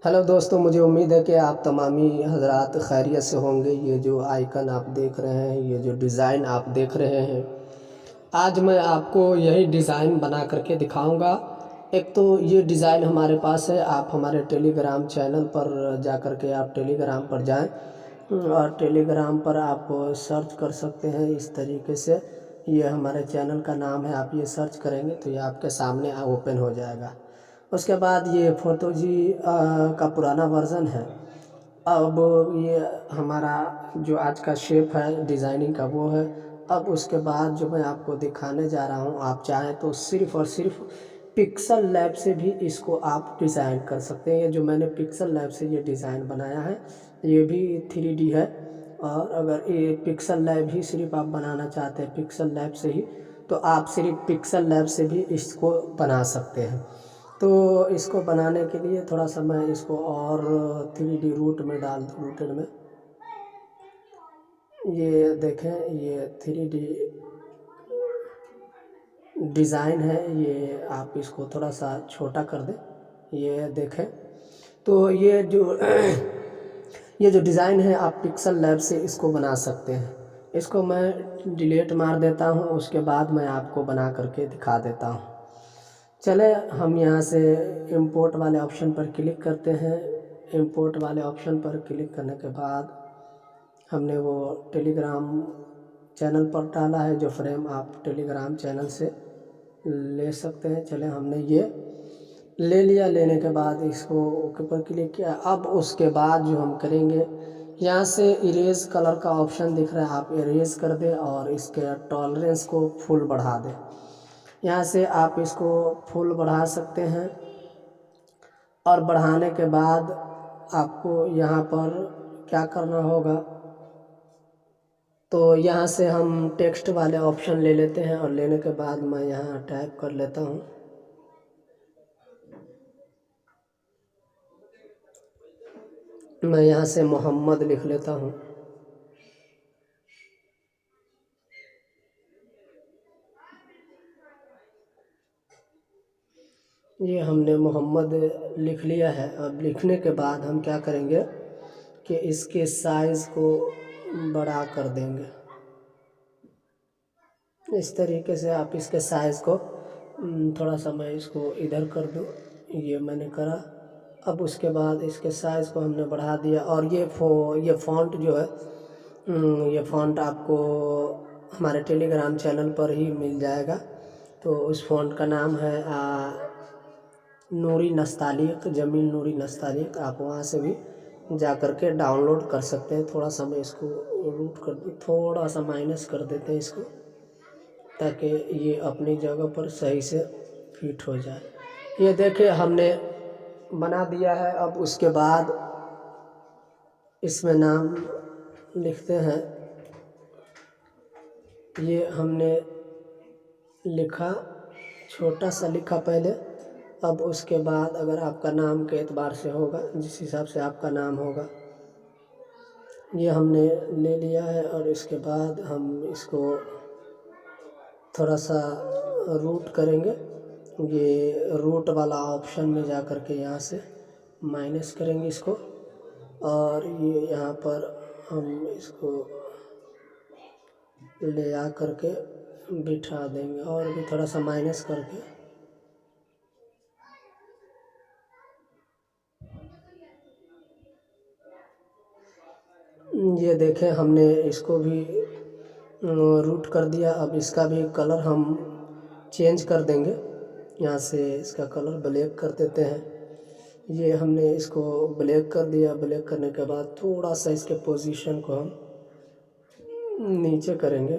Hello दोस्तों, मुझे उम्मीद है कि आप तमामी हज़रात खैरियत से होंगे। ये जो आइकन आप देख रहे हैं, ये जो डिज़ाइन आप देख रहे हैं, आज मैं आपको यही डिज़ाइन बना करके दिखाऊंगा। एक तो ये डिज़ाइन हमारे पास है। आप हमारे टेलीग्राम चैनल पर जा कर के आप टेलीग्राम पर जाएं और टेलीग्राम पर आप सर्च कर सकते हैं इस तरीके से। ये हमारे चैनल का नाम है। आप ये सर्च करेंगे तो ये आपके सामने ओपन हो जाएगा। उसके बाद ये फ़ोटो जी का पुराना वर्ज़न है। अब ये हमारा जो आज का शेप है डिज़ाइनिंग का वो है। अब उसके बाद जो मैं आपको दिखाने जा रहा हूँ, आप चाहें तो सिर्फ़ और सिर्फ पिक्सल लैब से भी इसको आप डिज़ाइन कर सकते हैं। ये जो मैंने पिक्सल लैब से ये डिज़ाइन बनाया है, ये भी 3D है। और अगर ये पिक्सल लैब ही सिर्फ आप बनाना चाहते हैं पिक्सल लैब से ही, तो आप सिर्फ पिक्सल लैब से भी इसको बना सकते हैं। तो इसको बनाने के लिए थोड़ा सा मैं इसको और 3D रूट में डाल दूँ, रूटेड में। ये देखें, ये 3D डिज़ाइन है। ये आप इसको थोड़ा सा छोटा कर दें। ये देखें, तो ये जो ये जो डिज़ाइन है आप पिक्सल लैब से इसको बना सकते हैं। इसको मैं डिलीट मार देता हूँ, उसके बाद मैं आपको बना करके दिखा देता हूँ। चले हम यहाँ से इंपोर्ट वाले ऑप्शन पर क्लिक करते हैं। इंपोर्ट वाले ऑप्शन पर क्लिक करने के बाद हमने वो टेलीग्राम चैनल पर डाला है, जो फ्रेम आप टेलीग्राम चैनल से ले सकते हैं। चले हमने ये ले लिया। लेने के बाद इसको ओके पर क्लिक किया। अब उसके बाद जो हम करेंगे, यहाँ से इरेज कलर का ऑप्शन दिख रहा है, आप इरेज कर दें और इसके टॉलरेंस को फुल बढ़ा दें। यहाँ से आप इसको फुल बढ़ा सकते हैं और बढ़ाने के बाद आपको यहाँ पर क्या करना होगा, तो यहाँ से हम टेक्स्ट वाले ऑप्शन ले लेते हैं और लेने के बाद मैं यहाँ टाइप कर लेता हूँ। मैं यहाँ से मोहम्मद लिख लेता हूँ। ये हमने मोहम्मद लिख लिया है। अब लिखने के बाद हम क्या करेंगे कि इसके साइज़ को बड़ा कर देंगे। इस तरीके से आप इसके साइज़ को थोड़ा सा मैं इसको इधर कर दूँ। ये मैंने करा। अब उसके बाद इसके साइज़ को हमने बढ़ा दिया और ये फ़ॉन्ट जो है, ये फ़ॉन्ट आपको हमारे टेलीग्राम चैनल पर ही मिल जाएगा। तो उस फ़ॉन्ट का नाम है नूरी नस्तालिक, जमील नूरी नस्तालिक। आप वहाँ से भी जा कर के डाउनलोड कर सकते हैं। थोड़ा सा मैं इसको रूट कर दूँ, थोड़ा सा माइनस कर देते हैं इसको, ताकि ये अपनी जगह पर सही से फिट हो जाए। ये देखिए हमने बना दिया है। अब उसके बाद इसमें नाम लिखते हैं। ये हमने लिखा, छोटा सा लिखा पहले। अब उसके बाद अगर आपका नाम के एतबार से होगा, जिस हिसाब से आपका नाम होगा, ये हमने ले लिया है। और इसके बाद हम इसको थोड़ा सा रूट करेंगे। ये रूट वाला ऑप्शन में जा कर के यहाँ से माइनस करेंगे इसको, और ये यहाँ पर हम इसको ले आ करके बिठा देंगे और भी थोड़ा सा माइनस करके। ये देखें, हमने इसको भी रूट कर दिया। अब इसका भी कलर हम चेंज कर देंगे। यहाँ से इसका कलर ब्लैक कर देते हैं। ये हमने इसको ब्लैक कर दिया। ब्लैक करने के बाद थोड़ा सा इसके पोजीशन को हम नीचे करेंगे।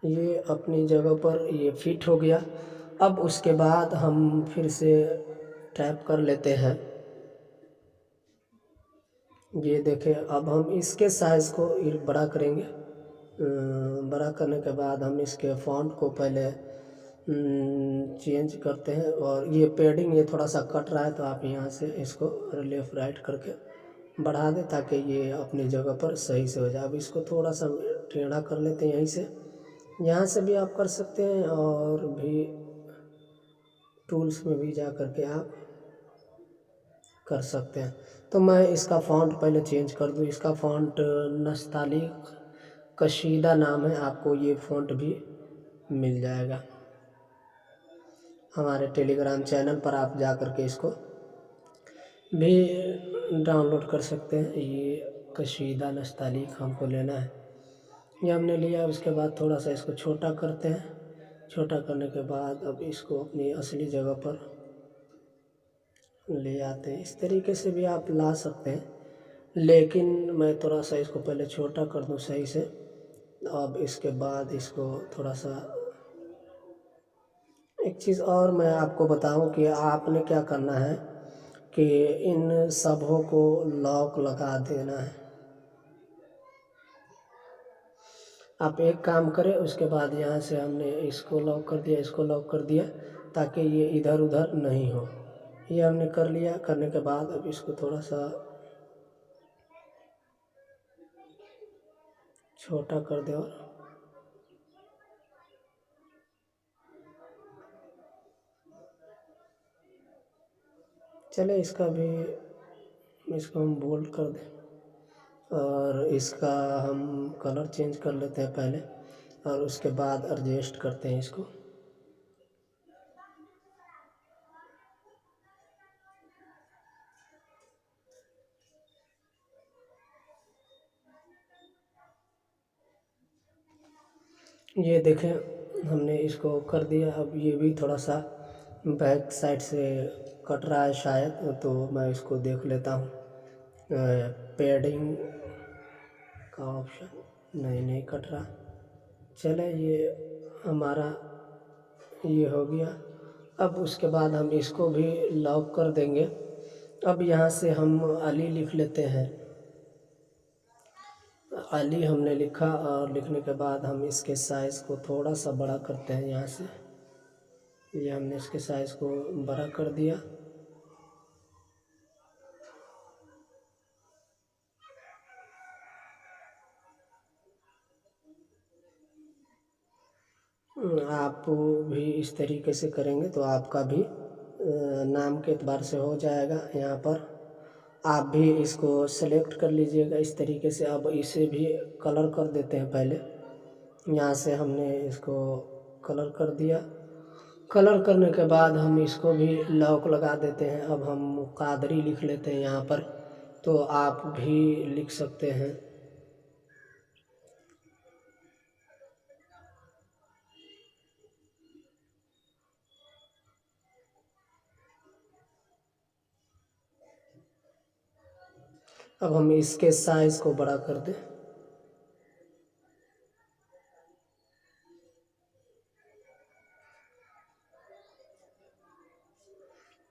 ये अपनी जगह पर ये फिट हो गया। अब उसके बाद हम फिर से टैप कर लेते हैं। ये देखें, अब हम इसके साइज़ को बड़ा करेंगे। बड़ा करने के बाद हम इसके फ़ॉन्ट को पहले चेंज करते हैं। और ये पैडिंग ये थोड़ा सा कट रहा है, तो आप यहाँ से इसको लेफ़्ट राइट करके बढ़ा दें, ताकि ये अपनी जगह पर सही से हो जाए। अब इसको थोड़ा सा टेढ़ा कर लेते हैं यहीं से। यहाँ से भी आप कर सकते हैं और भी टूल्स में भी जा कर के आप कर सकते हैं। तो मैं इसका फ़ॉन्ट पहले चेंज कर दूँ। इसका फ़ॉन्ट नस्तालिक कशीदा नाम है, आपको ये फ़ॉन्ट भी मिल जाएगा। हमारे टेलीग्राम चैनल पर आप जा कर के इसको भी डाउनलोड कर सकते हैं। ये कशीदा नस्तालिक हमको लेना है, ये हमने लिया। उसके बाद थोड़ा सा इसको छोटा करते हैं। छोटा करने के बाद अब इसको अपनी असली जगह पर ले आते हैं। इस तरीके से भी आप ला सकते हैं, लेकिन मैं थोड़ा सा इसको पहले छोटा कर दूं सही से। अब इसके बाद इसको थोड़ा सा एक चीज़ और मैं आपको बताऊं कि आपने क्या करना है कि इन सबों को लॉक लगा देना है। आप एक काम करें, उसके बाद यहाँ से हमने इसको लॉक कर दिया, इसको लॉक कर दिया, ताकि ये इधर उधर नहीं हो। ये हमने कर लिया। करने के बाद अब इसको थोड़ा सा छोटा कर दे और चले इसका भी, इसको हम बोल्ड कर दें और इसका हम कलर चेंज कर लेते हैं पहले और उसके बाद एडजस्ट करते हैं इसको। ये देखें हमने इसको कर दिया। अब ये भी थोड़ा सा बैक साइड से कट रहा है शायद, तो मैं इसको देख लेता हूँ। पैडिंग का ऑप्शन नहीं कट रहा। चले ये हमारा ये हो गया। अब उसके बाद हम इसको भी लॉक कर देंगे। अब यहाँ से हम अली लिख लेते हैं। अली हमने लिखा और लिखने के बाद हम इसके साइज़ को थोड़ा सा बड़ा करते हैं। यहाँ से ये हमने इसके साइज़ को बड़ा कर दिया। आप भी इस तरीके से करेंगे तो आपका भी नाम के एतबार से हो जाएगा। यहाँ पर आप भी इसको सेलेक्ट कर लीजिएगा इस तरीके से। अब इसे भी कलर कर देते हैं पहले। यहाँ से हमने इसको कलर कर दिया। कलर करने के बाद हम इसको भी लॉक लगा देते हैं। अब हम कादरी लिख लेते हैं यहाँ पर, तो आप भी लिख सकते हैं। अब हम इसके साइज़ को बड़ा कर दें।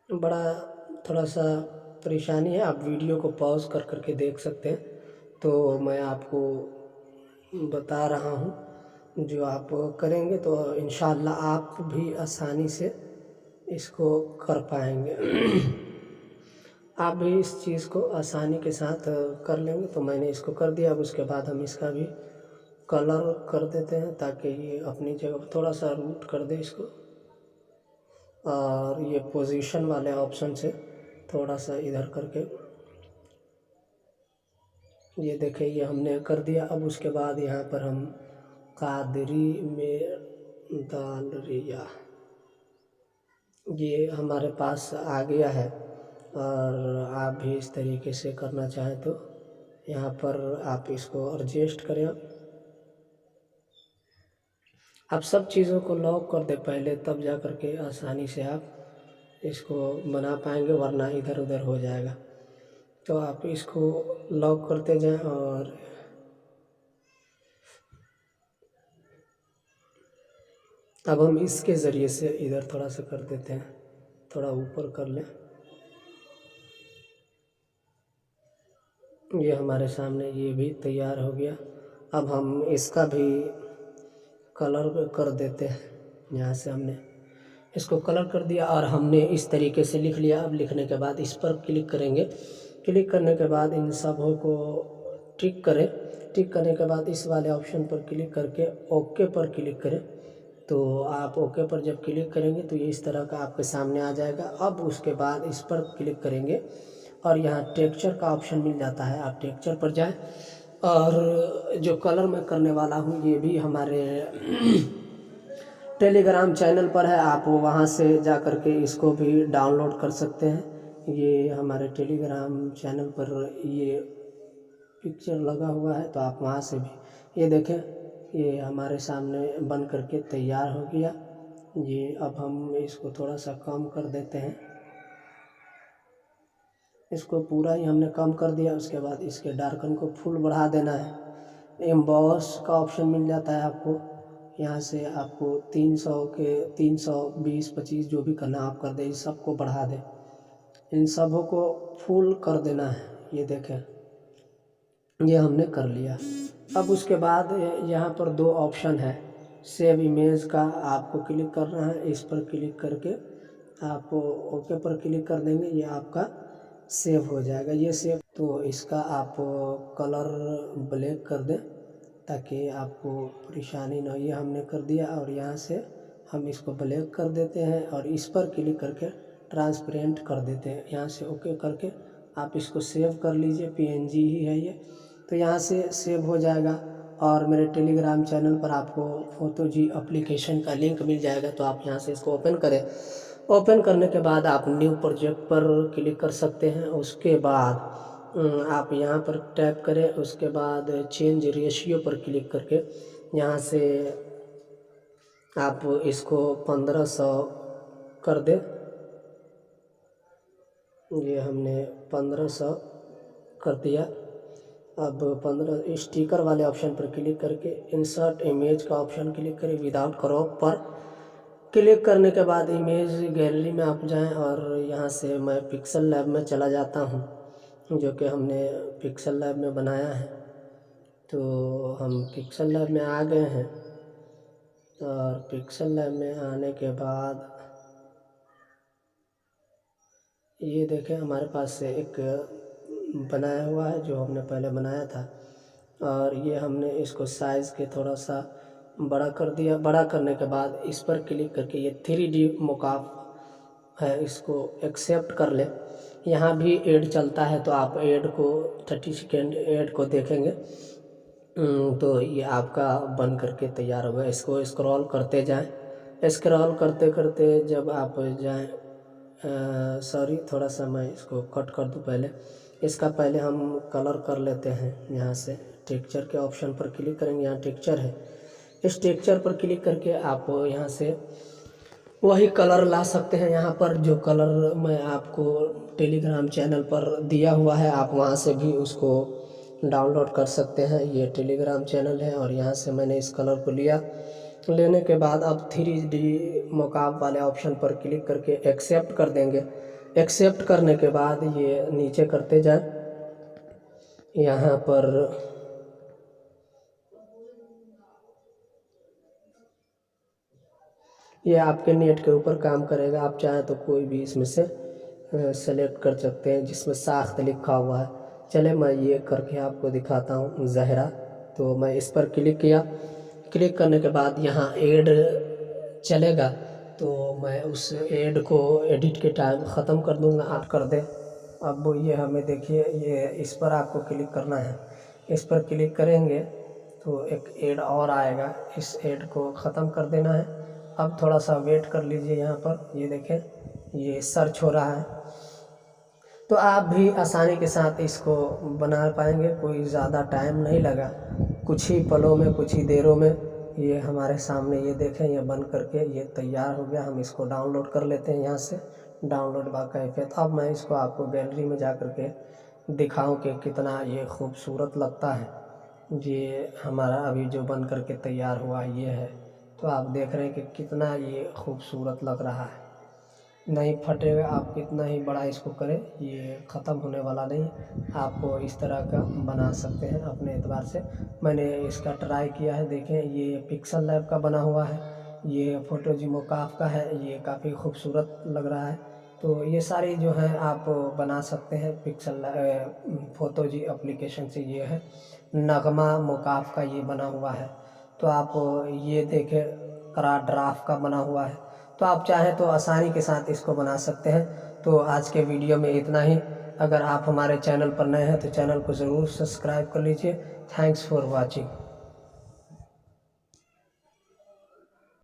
बड़ा थोड़ा सा परेशानी है, आप वीडियो को पॉज कर करके देख सकते हैं। तो मैं आपको बता रहा हूँ, जो आप करेंगे तो इंशाअल्लाह आप भी आसानी से इसको कर पाएंगे। आप भी इस चीज़ को आसानी के साथ कर लेंगे। तो मैंने इसको कर दिया। अब उसके बाद हम इसका भी कलर कर देते हैं ताकि ये अपनी जगह थोड़ा सा रूट कर दे इसको। और ये पोजीशन वाले ऑप्शन से थोड़ा सा इधर करके ये देखें, ये हमने कर दिया। अब उसके बाद यहाँ पर हम कादरी में दालरिया ये हमारे पास आ गया है। और आप भी इस तरीके से करना चाहें तो यहाँ पर आप इसको एडजस्ट करें। आप सब चीज़ों को लॉक कर दें पहले, तब जा कर के आसानी से आप इसको बना पाएंगे, वरना इधर उधर हो जाएगा। तो आप इसको लॉक करते जाएं। और अब हम इसके ज़रिए से इधर थोड़ा सा कर देते हैं, थोड़ा ऊपर कर लें। ये हमारे सामने ये भी तैयार हो गया। अब हम इसका भी कलर कर देते हैं। यहाँ से हमने इसको कलर कर दिया और हमने इस तरीके से लिख लिया। अब लिखने के बाद इस पर क्लिक करेंगे। क्लिक करने के बाद इन सबों को टिक करें। टिक करने के बाद इस वाले ऑप्शन पर क्लिक करके ओके पर क्लिक करें। तो आप ओके पर जब क्लिक करेंगे तो ये इस तरह का आपके सामने आ जाएगा। अब उसके बाद इस पर क्लिक करेंगे और यहाँ टेक्सचर का ऑप्शन मिल जाता है, आप टेक्सचर पर जाएं। और जो कलर मैं करने वाला हूँ ये भी हमारे टेलीग्राम चैनल पर है, आप वहाँ से जा कर के इसको भी डाउनलोड कर सकते हैं। ये हमारे टेलीग्राम चैनल पर ये पिक्चर लगा हुआ है, तो आप वहाँ से भी ये देखें, ये हमारे सामने बन करके तैयार हो गया। ये अब हम इसको थोड़ा सा कम कर देते हैं, इसको पूरा ही हमने कम कर दिया। उसके बाद इसके डार्कन को फुल बढ़ा देना है। एम्बॉस का ऑप्शन मिल जाता है आपको, यहाँ से आपको 300 के 320 25 जो भी करना आप कर दें, इन सबको बढ़ा दें, इन सबों को फुल कर देना है। ये देखें, ये हमने कर लिया। अब उसके बाद यहाँ पर 2 ऑप्शन है, सेव इमेज का आपको क्लिक करना है। इस पर क्लिक करके आप ओके पर क्लिक कर देंगे, ये आपका सेव हो जाएगा। ये सेव, तो इसका आप कलर ब्लैक कर दें ताकि आपको परेशानी ना हो। ये हमने कर दिया और यहाँ से हम इसको ब्लैक कर देते हैं और इस पर क्लिक करके ट्रांसपेरेंट कर देते हैं। यहाँ से ओके करके आप इसको सेव कर लीजिए, PNG ही है ये, तो यहाँ से सेव हो जाएगा। और मेरे टेलीग्राम चैनल पर आपको फोटोजी एप्लीकेशन का लिंक मिल जाएगा, तो आप यहाँ से इसको ओपन करें। ओपन करने के बाद आप न्यू प्रोजेक्ट पर क्लिक कर सकते हैं। उसके बाद आप यहाँ पर टैप करें, उसके बाद चेंज रेशियो पर क्लिक करके यहाँ से आप इसको 1500 कर दें। ये हमने 1500 कर दिया। अब 15 स्टिकर वाले ऑप्शन पर क्लिक करके इंसर्ट इमेज का ऑप्शन क्लिक करें, विदाउट क्रॉप पर क्लिक करने के बाद इमेज गैलरी में आप जाएं और यहाँ से मैं पिक्सल लैब में चला जाता हूँ, जो कि हमने पिक्सल लैब में बनाया है। तो हम पिक्सल लैब में आ गए हैं और पिक्सल लैब में आने के बाद ये देखें, हमारे पास से एक बनाया हुआ है जो हमने पहले बनाया था, और ये हमने इसको साइज़ के थोड़ा सा बड़ा कर दिया। बड़ा करने के बाद इस पर क्लिक करके ये 3D मोकाफ है, इसको एक्सेप्ट कर ले। यहाँ भी ऐड चलता है, तो आप ऐड को 30 सेकेंड ऐड को देखेंगे तो ये आपका बन करके तैयार होगा। इसको स्क्रॉल करते जाएं, स्क्रॉल करते करते जब आप जाएं, सॉरी थोड़ा सा मैं इसको कट कर दूं। पहले इसका पहले हम कलर कर लेते हैं। यहाँ से टेक्सचर के ऑप्शन पर क्लिक करेंगे, यहाँ टेक्सचर है, इस टेक्सचर पर क्लिक करके आप यहाँ से वही कलर ला सकते हैं। यहाँ पर जो कलर मैं आपको टेलीग्राम चैनल पर दिया हुआ है, आप वहाँ से भी उसको डाउनलोड कर सकते हैं। ये टेलीग्राम चैनल है और यहाँ से मैंने इस कलर को लिया। लेने के बाद अब 3D मोकाब वाले ऑप्शन पर क्लिक करके एक्सेप्ट कर देंगे। एक्सेप्ट करने के बाद ये नीचे करते जाएं, यहाँ पर ये आपके नेट के ऊपर काम करेगा। आप चाहें तो कोई भी इसमें से सेलेक्ट कर सकते हैं जिसमें साख्त लिखा हुआ है। चले मैं ये करके आपको दिखाता हूँ, ज़हरा। तो मैं इस पर क्लिक किया, क्लिक करने के बाद यहाँ ऐड चलेगा, तो मैं उस ऐड को एडिट के टाइम ख़त्म कर दूँगा, आप कर दें। अब ये हमें देखिए, ये इस पर आपको क्लिक करना है। इस पर क्लिक करेंगे तो एक ऐड और आएगा, इस ऐड को ख़त्म कर देना है। अब थोड़ा सा वेट कर लीजिए, यहाँ पर ये देखें ये सर्च हो रहा है। तो आप भी आसानी के साथ इसको बना पाएंगे, कोई ज़्यादा टाइम नहीं लगा, कुछ ही पलों में, कुछ ही देरों में ये हमारे सामने, ये देखें ये बन करके ये तैयार हो गया। हम इसको डाउनलोड कर लेते हैं, यहाँ से डाउनलोड बाकायदा। अब मैं इसको आपको गैलरी में जा कर के दिखाऊं कि कितना ये खूबसूरत लगता है। ये हमारा अभी जो बन करके तैयार हुआ ये है, तो आप देख रहे हैं कि कितना ये खूबसूरत लग रहा है, नहीं फटेगा। आप कितना ही बड़ा इसको करें, ये ख़त्म होने वाला नहीं। आप इस तरह का बना सकते हैं अपने एतबार से। मैंने इसका ट्राई किया है, देखें ये पिक्सल लैब का बना हुआ है, ये फोटोजी मोकाफ का है, ये काफ़ी खूबसूरत लग रहा है। तो ये सारी जो है आप बना सकते हैं पिक्सल फ़ोटो जी एप्लीकेशन से। ये है नगमा मोकाफ का ये बना हुआ है। तो आप ये देखें करा ड्राफ्ट का बना हुआ है, तो आप चाहें तो आसानी के साथ इसको बना सकते हैं। तो आज के वीडियो में इतना ही। अगर आप हमारे चैनल पर नए हैं तो चैनल को ज़रूर सब्सक्राइब कर लीजिए। Thanks for watching.